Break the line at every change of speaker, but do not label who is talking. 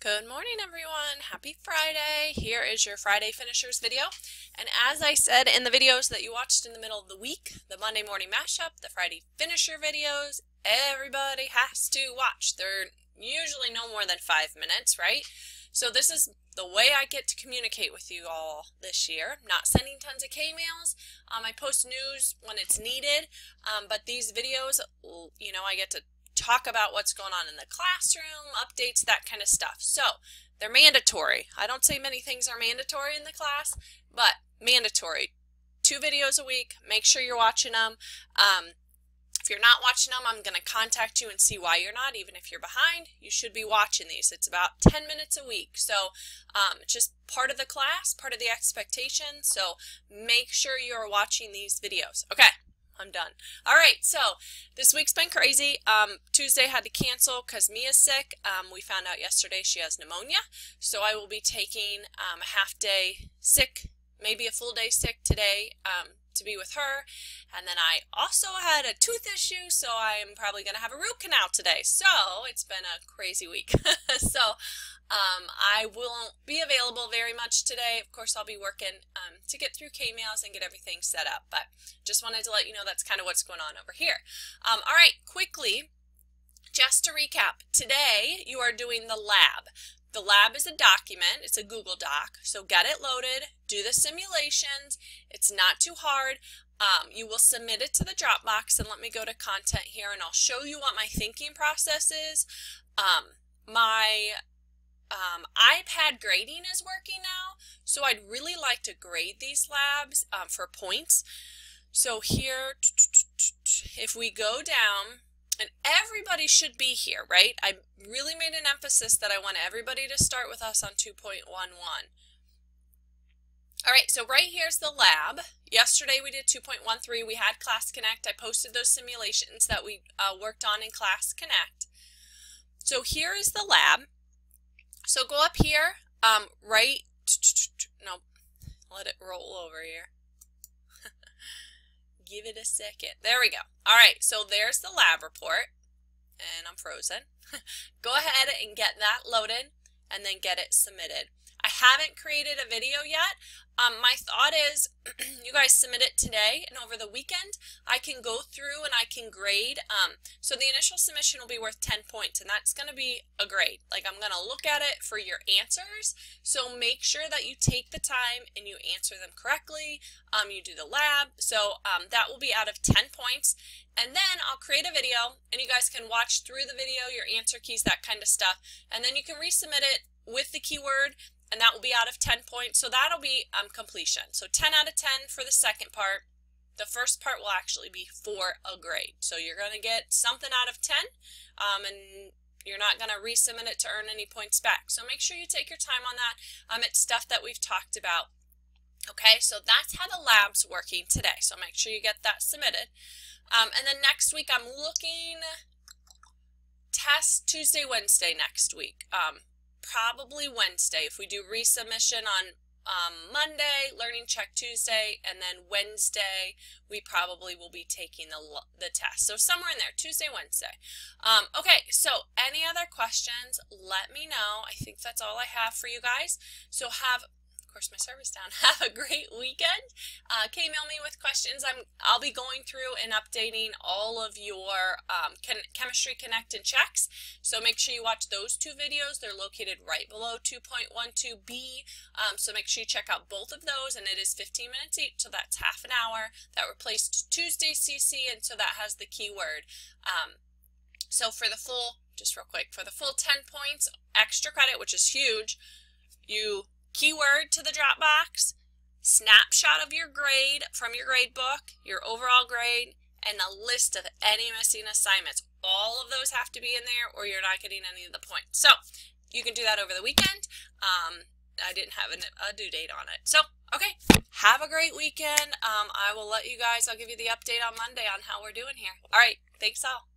Good morning, everyone. Happy Friday. Here is your Friday Finishers video. And as I said in the videos that you watched in the middle of the week, the Monday morning mashup, the Friday Finisher videos, everybody has to watch. They're usually no more than 5 minutes, right? So this is the way I get to communicate with you all this year. I'm not sending tons of K-mails. I post news when it's needed, but these videos, I get to talk about what's going on in the classroom, updates, that kind of stuff. So they're mandatory. I don't say many things are mandatory in the class, but mandatory. 2 videos a week. Make sure you're watching them. If you're not watching them, I'm going to contact you and see why you're not. Even if you're behind, you should be watching these. It's about 10 minutes a week. So it's just part of the class, part of the expectation. So make sure you're watching these videos. Okay. I'm done. All right, so this week's been crazy. Tuesday had to cancel because Mia's sick. We found out yesterday she has pneumonia, so I will be taking a half day sick, maybe a full day sick today to be with her. And then I also had a tooth issue, so I am probably going to have a root canal today. So it's been a crazy week. So I won't be available very much today. Of course, I'll be working to get through K-mails and get everything set up, but just wanted to let you know that's kind of what's going on over here. All right, quickly, just to recap, today you are doing the lab. The lab is a document. It's a Google Doc, so get it loaded, do the simulations. It's not too hard. You will submit it to the Dropbox, and let me go to content here, and I'll show you what my thinking process is. My iPad grading is working now, so I'd really like to grade these labs for points. So here, if we go down, and everybody should be here, right? I really made an emphasis that I want everybody to start with us on 2.11. All right, so right here's the lab. Yesterday we did 2.13. We had Class Connect. I posted those simulations that we worked on in Class Connect. So here is the lab. So go up here, no, let it roll over here. Give it a second. There we go. All right, so there's the lab report, and I'm frozen. Go ahead and get that loaded, and then get it submitted. I haven't created a video yet. My thought is you guys submit it today, and over the weekend I can go through and I can grade. So the initial submission will be worth 10 points, and that's going to be a grade. Like, I'm going to look at it for your answers. So make sure that you take the time and you answer them correctly. You do the lab. So that will be out of 10 points. And then I'll create a video, and you guys can watch through the video, your answer keys, that kind of stuff. And then you can resubmit it with the keyword, and that will be out of 10 points. So that'll be completion. So 10 out of 10 for the second part. The first part will actually be for a grade. So you're going to get something out of 10, and you're not going to resubmit it to earn any points back. So make sure you take your time on that. It's stuff that we've talked about. Okay, so that's how the lab's working today. So make sure you get that submitted. And then next week I'm looking test Tuesday, Wednesday next week. Probably Wednesday. If we do resubmission on Monday, learning check Tuesday, and then Wednesday we probably will be taking the test. So somewhere in there, Tuesday, Wednesday. Okay, so any other questions, let me know. I think that's all I have for you guys. So of course my server's down. Have a great weekend. K-mail me with questions. I'll be going through and updating all of your Chemistry Connect and checks. So make sure you watch those 2 videos. They're located right below 2.12b. So make sure you check out both of those, and it is 15 minutes each, so that's half an hour. That replaced Tuesday CC, and so that has the keyword. So for the full, just real quick, for the full 10 points, extra credit, which is huge, you keyword to the Dropbox, snapshot of your grade from your grade book, your overall grade, and a list of any missing assignments. All of those have to be in there, or you're not getting any of the points. So you can do that over the weekend. I didn't have a due date on it. So, okay, have a great weekend. I will let you guys, I'll give you the update on Monday on how we're doing here. All right, thanks all.